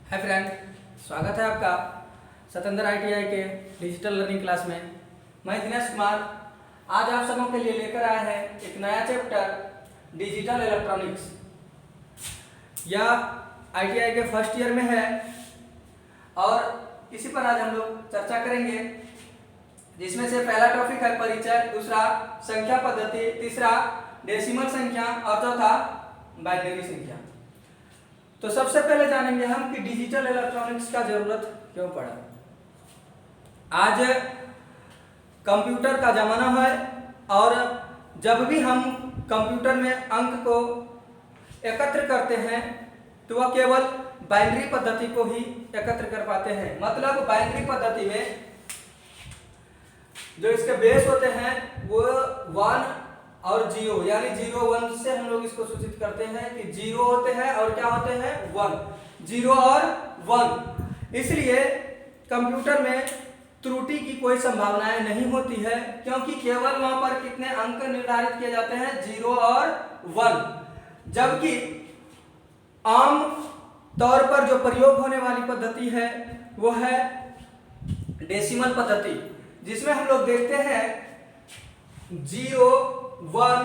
Hi friend, स्वागत है आपका सतेंद्र ITI के डिजिटल लर्निंग क्लास में। मैं दिनेश कुमार आज आप सबों के लिए लेकर आया है एक नया चैप्टर डिजिटल इलेक्ट्रॉनिक्स। यह ITI के फर्स्ट ईयर में है और इसी पर आज हम लोग चर्चा करेंगे, जिसमें से पहला टॉपिक है परिचय, दूसरा संख्या पद्धति, तीसरा डेसिमल संख्या और चौथा बाइनरी संख्या। तो सबसे पहले जानेंगे हम कि डिजिटल इलेक्ट्रॉनिक्स का जरूरत क्यों पड़ा। आज कंप्यूटर का जमाना है और जब भी हम कंप्यूटर में अंक को एकत्र करते हैं तो वह केवल बाइनरी पद्धति को ही एकत्र कर पाते हैं। मतलब बाइनरी पद्धति में जो इसके बेस होते हैं वो 1 और 0 यानी 0 1 से हम लोग इसको सूचित करते हैं कि 0 होते हैं और क्या होते हैं 1, 0 और 1। इसलिए कंप्यूटर में त्रुटि की कोई संभावनाएं नहीं होती है, क्योंकि केवल वहां पर कितने अंक निर्धारित किए जाते हैं 0 और 1। जबकि आम तौर पर जो प्रयोग होने वाली पद्धति है वो है डेसिमल पद्धति, जिसमें हम लोग देखते हैं 0 1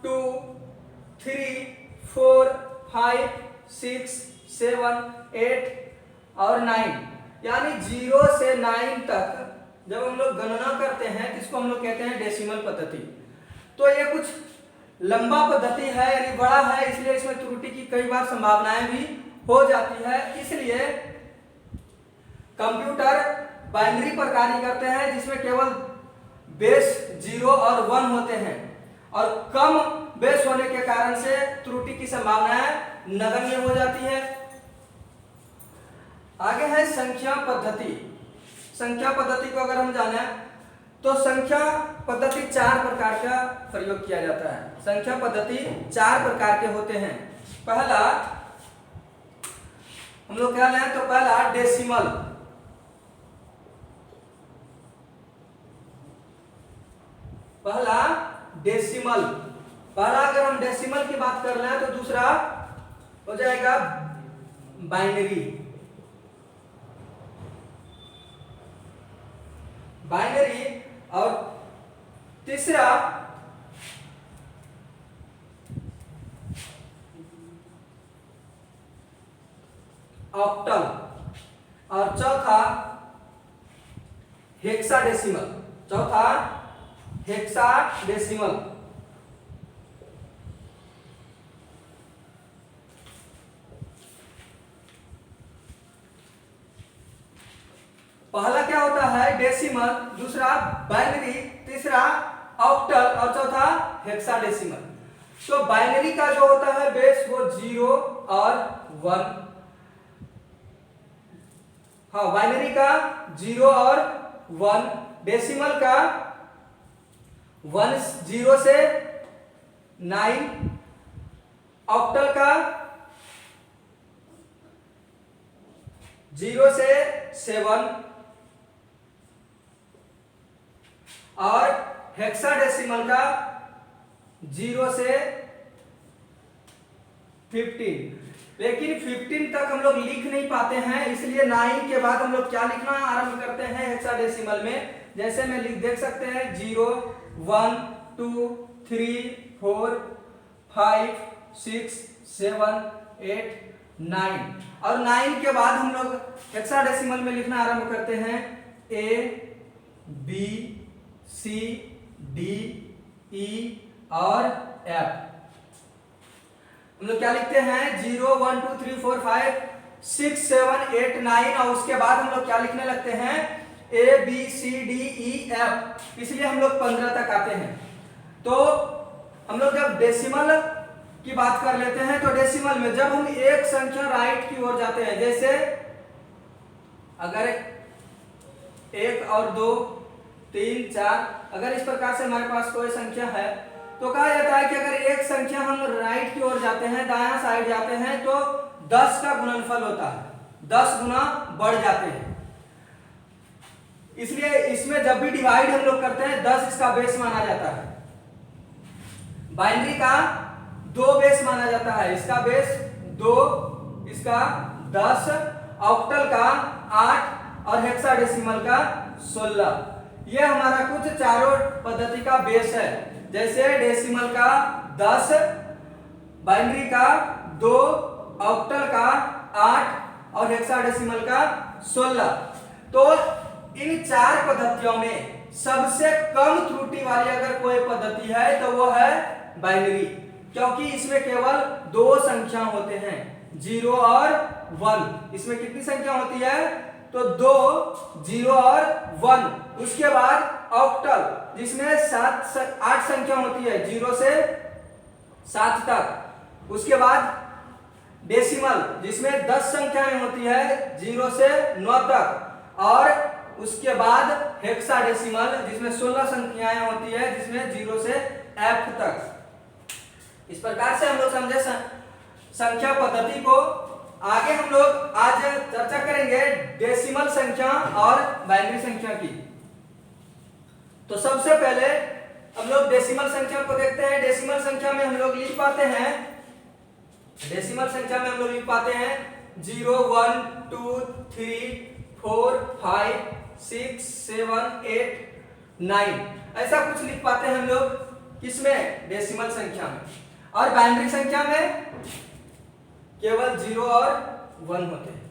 2 3 4 5 6 7 8 और 9 यानी 0 से 9 तक जब हम लोग गणना करते हैं इसको हम लोग कहते हैं डेसिमल पद्धति। तो ये कुछ लंबा पद्धति है यानी बड़ा है, इसलिए इसमें त्रुटि की कई बार संभावनाएं भी हो जाती है। इसलिए कंप्यूटर बाइनरी पर कार्य करते हैं जिसमें केवल बेस 0 और 1 होते हैं और कम बेस होने के कारण से त्रुटि की संभावनाएं नगण्य हो जाती है। आगे है संख्या पद्धति। संख्या पद्धति को अगर हम जाने तो संख्या पद्धति 4 प्रकार का प्रयोग किया जाता है। संख्या पद्धति 4 प्रकार के होते हैं। पहला हम लोग क्या लें तो पहला डेसिमल। पहला डेसिमल, पहला अगर हम डेसिमल की बात कर रहे हैं तो दूसरा हो जाएगा बाइनरी। बाइनरी और तीसरा ऑक्टल और चौथा हेक्साडेसिमल। चौथा हेक्साडेसिमल। पहला क्या होता है डेसिमल, दूसरा बाइनरी, तीसरा ऑक्टल और चौथा हेक्साडेसिमल। तो बाइनरी का जो होता है बेस वो 0 और 1। हाँ, बाइनरी का 0 और 1, डेसिमल का 0 से 9, ऑक्टल का 0 से 7 और हेक्साडेसिमल का 0 से 15। लेकिन 15 तक हम लोग लिख नहीं पाते हैं, इसलिए 9 के बाद हम लोग क्या लिखना आरंभ करते हैं हेक्साडेसिमल में। जैसे में देख सकते हैं 0 1 2 3 4 5 6 7 8 9 और 9 के बाद हम लोग हेक्साडेसिमल में लिखना आरंभ करते हैं A B C D E और F। हम लोग क्या लिखते हैं 0 1 2 3 4 5 6 7 8 9 और उसके बाद हम लोग क्या लिखने लगते हैं A B C D E F, इसलिए हम लोग 15 तक आते हैं। तो हम लोग जब डेसिमल की बात कर लेते हैं तो डेसिमल में जब हम एक संख्या राइट की ओर जाते हैं, जैसे अगर 1 और 2 3 4 अगर इस प्रकार से हमारे पास कोई संख्या है तो कहा जाता है कि अगर एक संख्या हम राइट की ओर जाते हैं, दायां साइड जाते हैं तो 10 का गुणनफल होता है, 10 गुना बढ़ जाते हैं। इसलिए इसमें जब भी डिवाइड हम लोग करते हैं 10 इसका बेस माना जाता है। बाइनरी का 2 बेस माना जाता है, इसका बेस 2, इसका 10 ऑक्टल का 8 और हेक्साडेसिमल का 16। ये हमारा कुछ चारों पद्धति का बेस है। जैसे डेसिमल का 10, बाइनरी का 2, ऑक्टल का 8 और हेक्साडेसिमल का 16। तो इन चार पद्धतियों में सबसे कम त्रुटि वाली अगर कोई पद्धति है तो वो है बाइनरी, क्योंकि इसमें केवल दो संख्या होते हैं, 0 और 1। इसमें कितनी संख्या होती है? तो 2, 0 और 1। उसके बाद ऑक्टल जिसमें 8 संख्या होती है 0 से 7 तक। उसके बाद डेसिमल जिसमें 10 संख्याएं होती है 0 से 9 तक। और उसके बाद हेक्साडेसिमल जिसमें 16 संख्याएं होती है जिसमें 0 से F तक। इस प्रकार से हम लोग समझे संख्या पद्धति को। आगे हम लोग आज चर्चा करेंगे डेसिमल संख्या और बाइनरी संख्या की। तो सबसे पहले हम लोग डेसिमल संख्या को देखते हैं। डेसिमल संख्या में हम लोग लिख पाते हैं, डेसिमल संख्या में हम लोग लिख पाते हैं 0, 1, 2, 3, 4, 5, 6, 7, 8, 9 ऐसा कुछ लिख पाते हैं हम लोग। किसमें? डेसिमल संख्या में। और बाइनरी संख्या में केवल 0 और 1 होते हैं।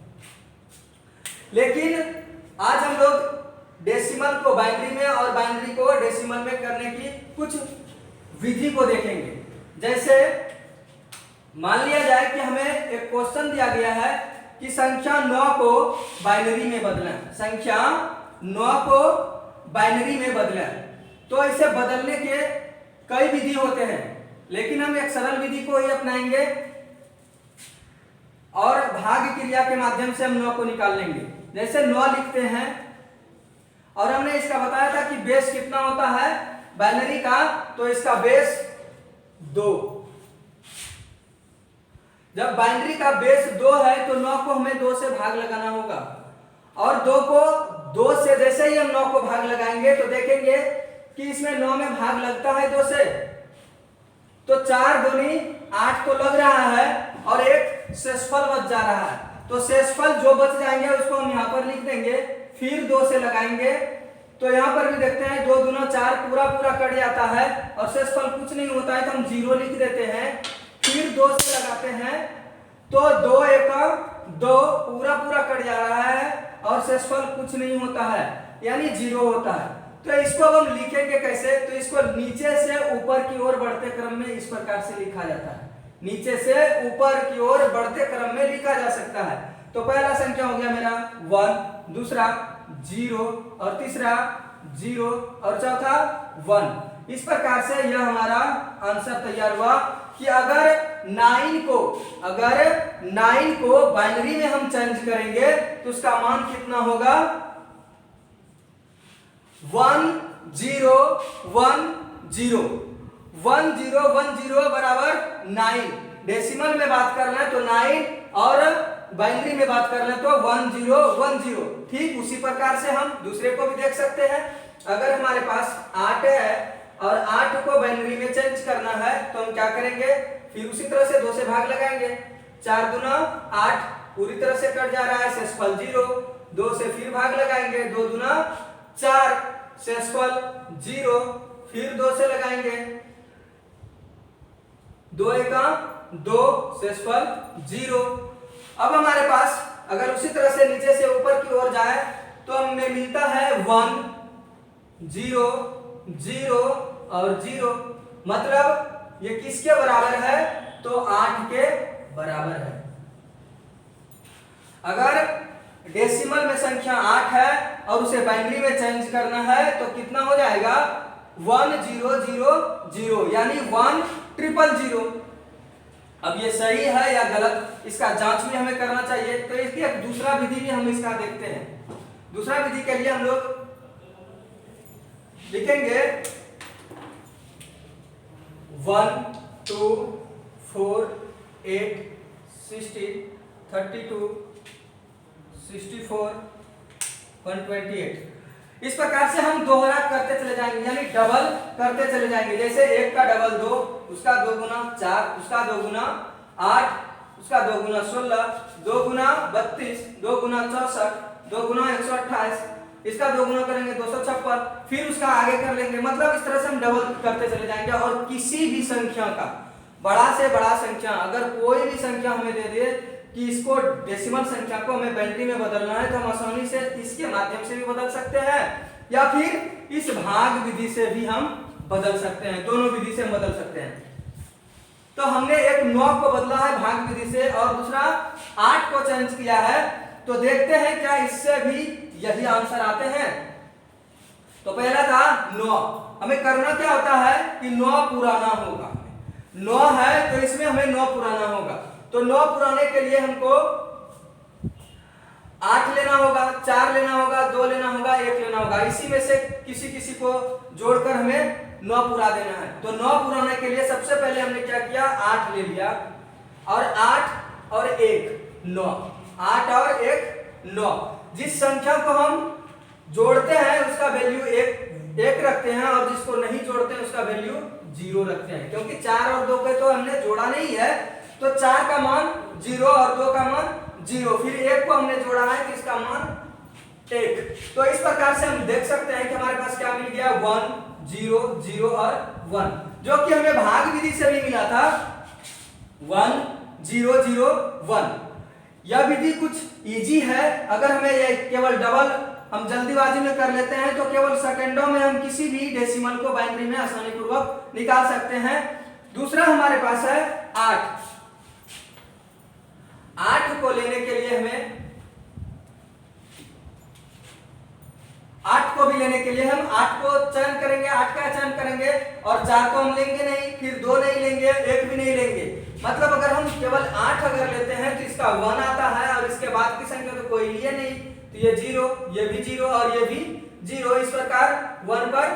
लेकिन आज हम लोग डेसिमल को बाइनरी में और बाइनरी को डेसिमल में करने की कुछ विधि को देखेंगे। जैसे मान लिया जाए कि हमें एक क्वेश्चन दिया गया है कि संख्या 9 को बाइनरी में बदलें, संख्या 9 को बाइनरी में बदलें। तो इसे बदलने के कई विधि होते हैं, लेकिन हम एक सरल विधि को ही अपनाएंगे और भाग क्रिया के माध्यम से हम 9 को निकाल लेंगे। जैसे 9 लिखते हैं और हमने इसका बताया था कि बेस कितना होता है बाइनरी का, तो इसका बेस 2। जब बाइनरी का बेस 2 है तो 9 को हमें 2 से भाग लगाना होगा। और 2 से जैसे ही हम 9 को भाग लगाएंगे तो देखेंगे कि इसमें 9 में भाग लगता है 2 से, तो 4 दूनी 8 तो लग रहा है और एक शेषफल बच जा रहा है। तो शेषफल जो बच जाएंगे उसको हम यहाँ पर लिख देंगे, फिर 2 से लगाएंगे तो यहाँ पर भी देखते हैं 2 दूना 4 पूरा कट जाता है और शेषफल कुछ नहीं होता है तो हम 0 लिख देते हैं। फिर 2 से लगाते हैं तो 2 एकम 2 पूरा कट जा रहा है और शेषफल कुछ नहीं होता है, यानी 0 होता है। तो इसको अब हम लिखेंगे कैसे? तो इसको नीचे से ऊपर की ओर बढ़ते क्रम में इस प्रकार से लिखा जाता है, नीचे से ऊपर की ओर बढ़ते क्रम में लिखा जा सकता है। तो पहला संख्या हो गया मेरा 1, दूसरा 0 और तीसरा 0 और चौथा 1। इस प्रकार से यह हमारा आंसर तैयार हुआ कि अगर 9 को बाइनरी में हम चेंज करेंगे तो उसका मान कितना होगा? 1 0 1 0 1 0 1 0 बराबर 9। डेसिमल में बात कर रहे हैं तो 9 और बाइनरी में बात कर रहे हैं तो 1 0 1 0। ठीक उसी प्रकार से हम दूसरे को भी देख सकते हैं। अगर हमारे पास 8 है और 8 को बाइनरी में चेंज करना है तो हम क्या करेंगे? फिर उसी तरह से 2 से भाग लगाएंगे। 4 दूना 8 पूरी तरह से कट जा रहा है, शेषफल 0। 2 से फिर भाग लगाएंगे, 2 दूना 4 शेषफल 0। फिर 2 से लगाएंगे, 2 एका 2 शेषफल 0। अब हमारे पास अगर उसी तरह से नीचे से ऊपर की ओर जाए तो हमें मिलता है 1 0 0 और 0। मतलब ये किसके बराबर है? तो 8 के बराबर है। अगर डेसिमल में संख्या 8 है और उसे बाइनरी में चेंज करना है तो कितना हो जाएगा? 1 0 0 0 यानी 1 0 0 0। अब ये सही है या गलत, इसका जांच भी हमें करना चाहिए। तो इसकी एक दूसरा विधि भी हम इसका देखते हैं। दूसरा विधि के लिए हम लोग लिखेंगे 1 2 4 8 60 32 64 128। इस प्रकार से हम दोहरा करते चले जाएंगे, यानी डबल करते चले जाएंगे। जैसे 1 का डबल 2, उसका 2 गुना 4, उसका 2 गुना 8, उसका 2 गुना 16, 2 गुना 32, 2 गुना 64, 2 गुना 128, इसका 2 गुना करेंगे 256, फिर उसका आगे कर लेंगे। मतलब इस तरह से हम डबल करते चले जाएंगे। और किसी भी संख्या का बड़ा से बड़ा संख्या, अगर कोई भी संख्या हमें दे दे कि इसको डेसिमल संख्या को हमें बाइनरी में बदलना है, तो हम आसानी से इसके माध्यम से भी बदल सकते हैं या फिर इस भाग विधि से भी हम बदल सकते हैं। दोनों विधि से हम बदल सकते हैं। तो हमने एक 9 को बदला है भाग विधि से और दूसरा 8 को चेंज किया है। तो देखते हैं क्या इससे भी यही आंसर आते हैं। तो पहला था 9, हमें करना क्या होता है कि 9 पुराना होगा। 9 है तो इसमें हमें 9 पुराना होगा। तो 9 पुराने के लिए हमको 8 लेना होगा, 4 लेना होगा, 2 लेना होगा, 1 लेना होगा। इसी में से किसी किसी को जोड़कर हमें 9 पुरा देना है। तो 9 पुराने के लिए सबसे पहले हमने क्या किया, 8 ले लिया और 8 और 1 9, 8 और 1 9। जिस संख्या को हम जोड़ते हैं उसका वैल्यू 1 रखते हैं और जिसको नहीं जोड़ते हैं उसका वैल्यू 0 रखते हैं। क्योंकि 4 और 2 को तो हमने जोड़ा नहीं है, तो 4 का मान 0 और 2 का मान 0, फिर 1 को हमने जोड़ा है तो इसका मान 1। तो इस प्रकार से हम देख सकते हैं कि हमारे पास क्या मिल गया, 1 0 0 और 1, जो कि हमें भाग विधि से भी मिला था 1 0 0 1। यह विधि कुछ इजी है। अगर हमें ये केवल डबल हम जल्दीबाजी में कर लेते हैं तो केवल सेकंडों में हम किसी भी डेसिमल को बाइनरी में आसानी पूर्वक निकाल सकते हैं। दूसरा हमारे पास है 8। 8 को लेने के लिए हमें 8 को भी लेने के लिए हम 8 को चयन करेंगे, 8 का चयन करेंगे और 4 को हम लेंगे नहीं, फिर 2 नहीं लेंगे, 1 भी नहीं लेंगे। मतलब अगर हम केवल 8 अगर लेते हैं तो इसका 1 आता है और इसके बाद की संख्या तो कोई लिए नहीं, तो ये 0, ये भी 0 और ये भी 0। इस प्रकार 1 पर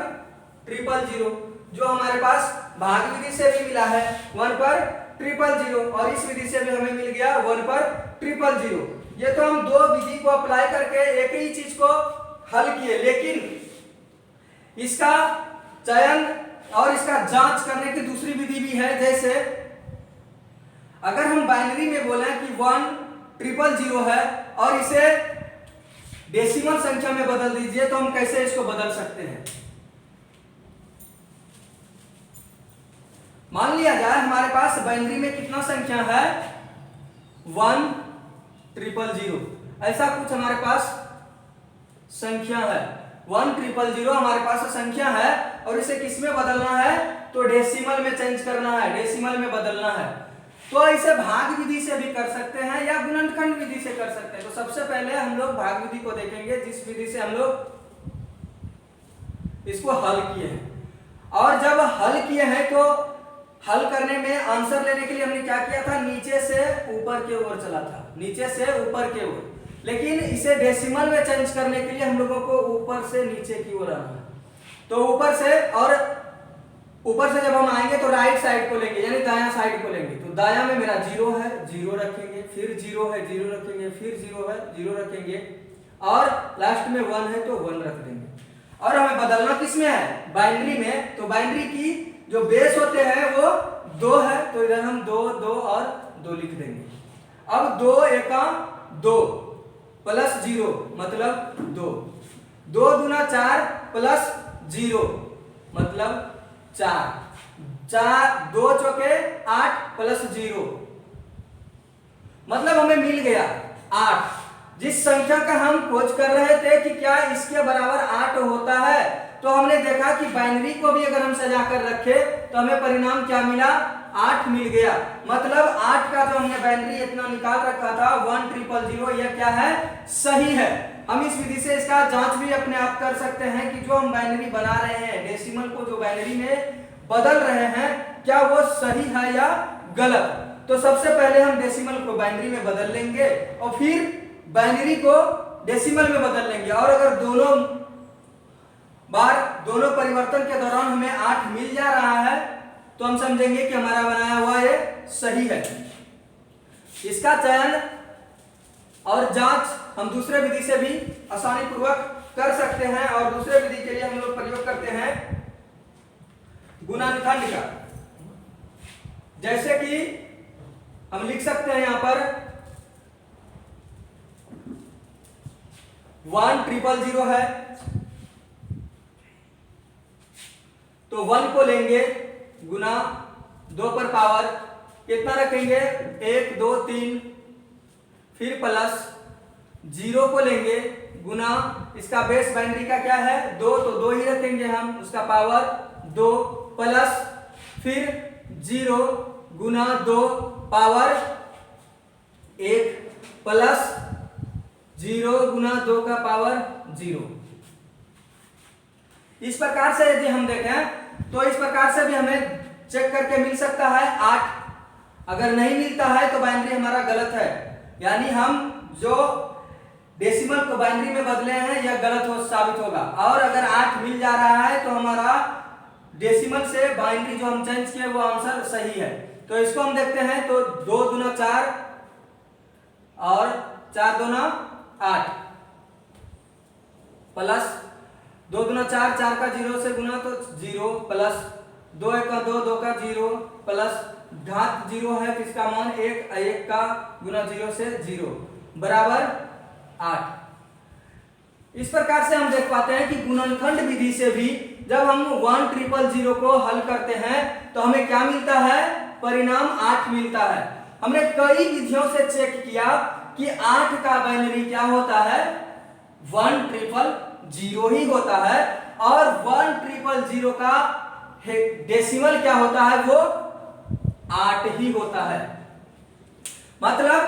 000 जो हमारे पास भाग विधि से भी मिला है 1 पर 000 और इस विधि से भी हमें मिल गया 1 पर 000। ये तो हम दो विधि को अप्लाई करके एक ही चीज को हल किए, लेकिन इसका चयन और इसका जांच करने की दूसरी विधि भी है। जैसे अगर हम बाइनरी में बोले कि 1 000 है और इसे डेसिमल संख्या में बदल दीजिए, तो हम कैसे इसको बदल सकते हैं। मान लिया जाए हमारे पास बाइनरी में कितना संख्या है, 1 000 ऐसा कुछ हमारे पास संख्या है। 1 000 हमारे पास संख्या है और इसे किस में बदलना है, तो डेसिमल में चेंज करना है, डेसिमल में बदलना है। तो इसे भाग विधि से भी कर सकते हैं या गुणनखंड विधि से कर सकते हैं। तो सबसे पहले हम लोग भाग विधि को देखेंगे, जिस विधि से हम लोग इसको हल किए हैं। और जब हल किए हैं तो हल करने में आंसर लेने के लिए हमने क्या किया था, नीचे से ऊपर की ओर चला था, नीचे से ऊपर की ओर। लेकिन इसे डेसिमल में चेंज करने के लिए हम लोगों को ऊपर से नीचे की ओर आना है। तो ऊपर से, और ऊपर से जब हम आएंगे तो राइट साइड को लेंगे, यानी दायां साइड को लेंगे। तो दायां में मेरा 0 है, 0 रखेंगे, फिर 0 है, 0 रखेंगे, फिर 0 है, 0 रखेंगे और लास्ट में 1 है तो 1 रख देंगे। और हमें बदलना किस में है, बाइनरी में। तो बाइनरी की जो बेस होते हैं वो 2 है, तो इधर हम 2 2 और 2 लिख देंगे। अब 2 एका 2 प्लस 0 मतलब 2, 2 दूना 4 प्लस 0 मतलब 4, 2 चौके 8 प्लस 0 मतलब हमें मिल गया 8। जिस संख्या का हम खोज कर रहे थे कि क्या इसके बराबर 8 होता है, तो हमने देखा कि बाइनरी को भी अगर हम सजा कर रखे तो हमें परिणाम क्या मिला, 8 मिल गया। मतलब 8 का जो हमने बाइनरी इतना निकाल रखा था 1 000, यह क्या है, सही है। हम इस विधि से इसका जांच भी अपने आप कर सकते हैं कि जो हम बाइनरी बना रहे हैं, डेसिमल को जो बाइनरी में बदल रहे हैं, क्या वो सही है या गलत। तो सबसे पहले हम डेसिमल को बाइनरी में बदल लेंगे और फिर बाइनरी को डेसिमल में बदल लेंगे। और अगर दोनों बार, दोनों परिवर्तन के दौरान हमें 8 मिल जा रहा है, तो हम समझेंगे कि हमारा बनाया हुआ ये सही है। इसका चयन और जांच हम दूसरे विधि से भी आसानी पूर्वक कर सकते हैं। और दूसरे विधि के लिए हम लोग प्रयोग करते हैं गुणनखंड का। जैसे कि हम लिख सकते हैं यहां पर 1000 है, तो 1 को लेंगे गुना 2 पर पावर कितना रखेंगे 1 2 3, फिर प्लस 0 को लेंगे गुना इसका बेस बाइनरी का क्या है 2, तो 2 ही रखेंगे हम, उसका पावर 2 प्लस फिर 0 गुना 2 पावर 1 प्लस 0 गुना 2 का पावर 0। इस प्रकार से यदि हम देखें तो इस प्रकार से भी हमें चेक करके मिल सकता है 8। अगर नहीं मिलता है तो बाइनरी हमारा गलत है, यानी हम जो डेसिमल को बाइनरी में बदले हैं यह गलत हो साबित होगा। और अगर 8 मिल जा रहा है तो हमारा डेसिमल से बाइनरी जो हम चेंज किए वो आंसर सही है। तो इसको हम देखते हैं, तो 2 दूना 4 और 4 दूना 8 प्लस 2 दूना 4, 4 का 0 से गुना तो 0 प्लस 2 1 का 2, 2 का 0 प्लस घात 0 है किसका मान 1, 1 का गुना 0 से 0 बराबर 8। इस प्रकार से हम देख पाते हैं कि गुणनखंड विधि से भी जब हम 1000 को हल करते हैं तो हमें क्या मिलता है, परिणाम 8 मिलता है। हमने कई विधियों से चेक किया कि 8 का बाइनरी क्या होता है 1000 ही होता है, और 1000 का डेसिमल क्या होता है वो 8 ही होता है। मतलब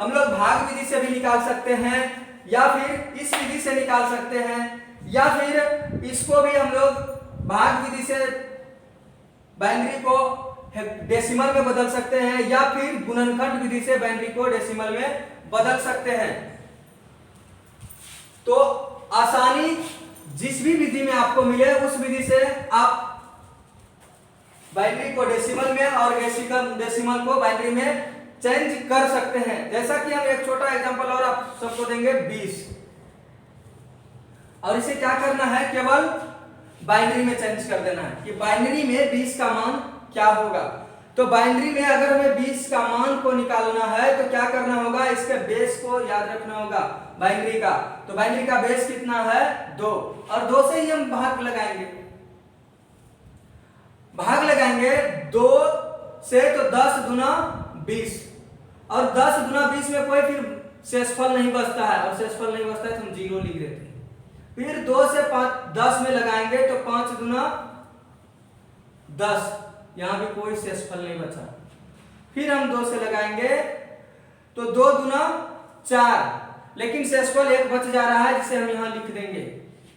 हम लोग भाग विधि से भी निकाल सकते हैं, या फिर इस विधि से निकाल सकते हैं, या फिर इसको भी हम लोग भाग विधि से बाइनरी को डेसिमल में बदल सकते हैं, या फिर गुणनखंड विधि से बाइनरी को डेसिमल में बदल सकते हैं। तो आसानी जिस भी विधि में आपको मिले उस विधि से आप बाइनरी को डेसिमल में और डेसिमल को बाइनरी में चेंज कर सकते हैं। जैसा कि हम एक छोटा एग्जांपल और आप सबको देंगे 20, और इसे क्या करना है केवल बाइनरी में चेंज कर देना है कि बाइनरी में 20 का मान क्या होगा। तो बाइनरी में अगर हमें 20 का मान को निकालना है तो क्या करना होगा, इसके बेस को याद रखना होगा बाइनरी का। तो बाइनरी का बेस कितना है 2, और 2 से ही हम भाग लगाएंगे 2 से, तो 10 दूना 20, और 10 दूना 20 में कोई फिर शेषफल नहीं बचता है, और शेषफल नहीं बचता है तो हम 0 लिख देते हैं। फिर 2 से 10 में लगाएंगे तो 5 दूना 10, यहां भी कोई शेषफल नहीं बचा। फिर हम 2 से लगाएंगे तो 2 दूना 4, लेकिन शेषफल 1 बच जा रहा है जिसे हम यहां लिख देंगे।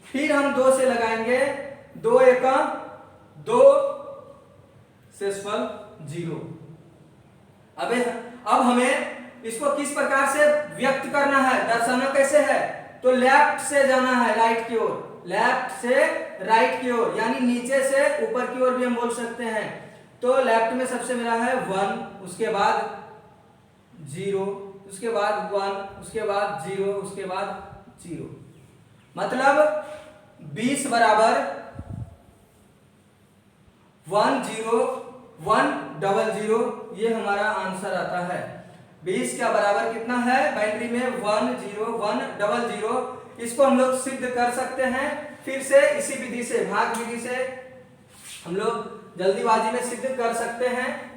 फिर हम 2 से लगाएंगे 2 1 2, शेषफल 0। अब हमें इसको किस प्रकार से व्यक्त करना है, दर्शाना कैसे है, तो लेफ्ट से जाना है राइट की ओर, लेफ्ट से राइट की ओर, यानी नीचे से ऊपर की ओर भी हम बोल सकते हैं। तो लेफ्ट में सबसे मेरा है 1, उसके बाद 0, उसके बाद 1, उसके बाद 0, उसके बाद 0। मतलब 20 बराबर 10100, ये हमारा आंसर आता है। 20 का बराबर कितना है बाइनरी में 10100। इसको हम लोग सिद्ध कर सकते हैं फिर से इसी विधि से, भाग विधि से हम लोग जल्दीबाजी में सिद्ध कर सकते हैं।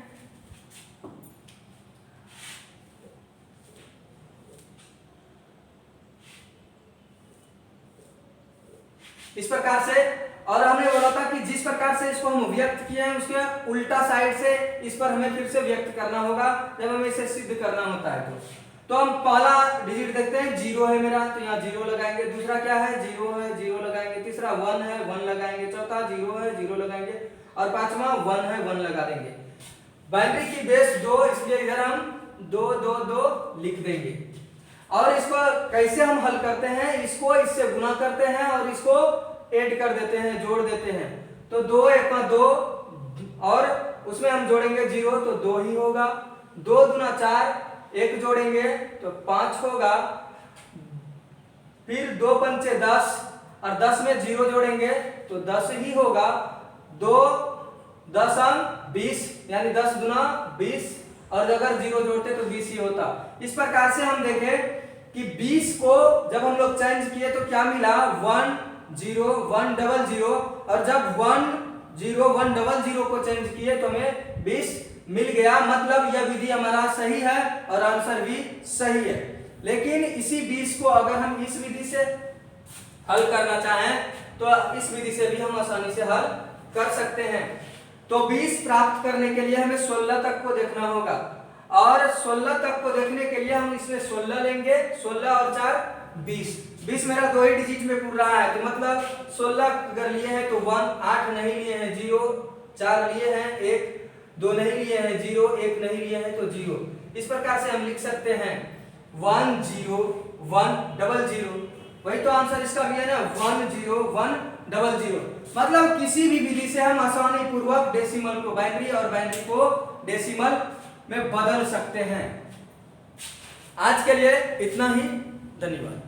इस प्रकार से, और हमने बोला था कि जिस प्रकार से इसको हम व्यक्त किए हैं उसके उल्टा साइड से इस पर हमें फिर से व्यक्त करना होगा जब हमें इसे सिद्ध करना होता है। तो हम पहला डिजिट देखते हैं 0 है मेरा, तो यहाँ 0 लगाएंगे। दूसरा क्या है 0 है, 0 लगाएंगे। तीसरा 1 है, 1 लगाएंगे। चौथा 0 है, 0 लगाएंगे। और पांचवा 1 है, 1 लगा देंगे। बाइनरी की बेस 2, इसलिए इधर हम 2 2 2 लिख देंगे। और इसको कैसे हम हल करते हैं, इसको इससे गुना करते हैं और इसको ऐड कर देते हैं, जोड़ देते हैं। तो 2 1 2, और उसमें हम जोड़ेंगे 0 तो 2 ही होगा। 2 दूना 4, 1 जोड़ेंगे तो 5 होगा। फिर 2 पंचे 10, और 10 में 0 जोड़ेंगे तो 10 ही होगा। 2 10 20, यानी 10 दूना 20, और अगर 0 जोड़ते तो 20 ही होता। इस प्रकार से हम देखें कि 20 को जब हम लोग चेंज किए तो क्या मिला 1 0 1 0 0 और जब 1 0 1 0 0 को चेंज किए तो हमें 20 मिल गया। मतलब यह विधि हमारा सही है और आंसर भी सही है। लेकिन इसी 20 को अगर हम इस विधि से हल करना चाहें तो इस विधि से भी हम आसानी से हल कर सकते हैं। तो 20 प्राप्त करने के लिए हमें 16 तक को देखना होगा और 16 तक को देखने के लिए हम इसमें 16 लेंगे, 16 और 4 20। 20 मेरा दो ही डिजिट में पूर रहा है तो मतलब 16 अगर लिए हैं तो 1, 8 नहीं लिए हैं 0, 4 लिए हैं 1, 2 नहीं लिए हैं 0, 1 नहीं लिए हैं तो 0। इस प्रकार से हम लिख सकते हैं 1 0 1 0 0। वही तो आंसर इसका भी है ना 1 0 1 0 0। मतलब किसी भी विधि से हम आसानी पूर्वक डेसिमल को बाइनरी और बाइनरी को डेसिमल में बदल सकते हैं। आज के लिए इतना ही, धन्यवाद।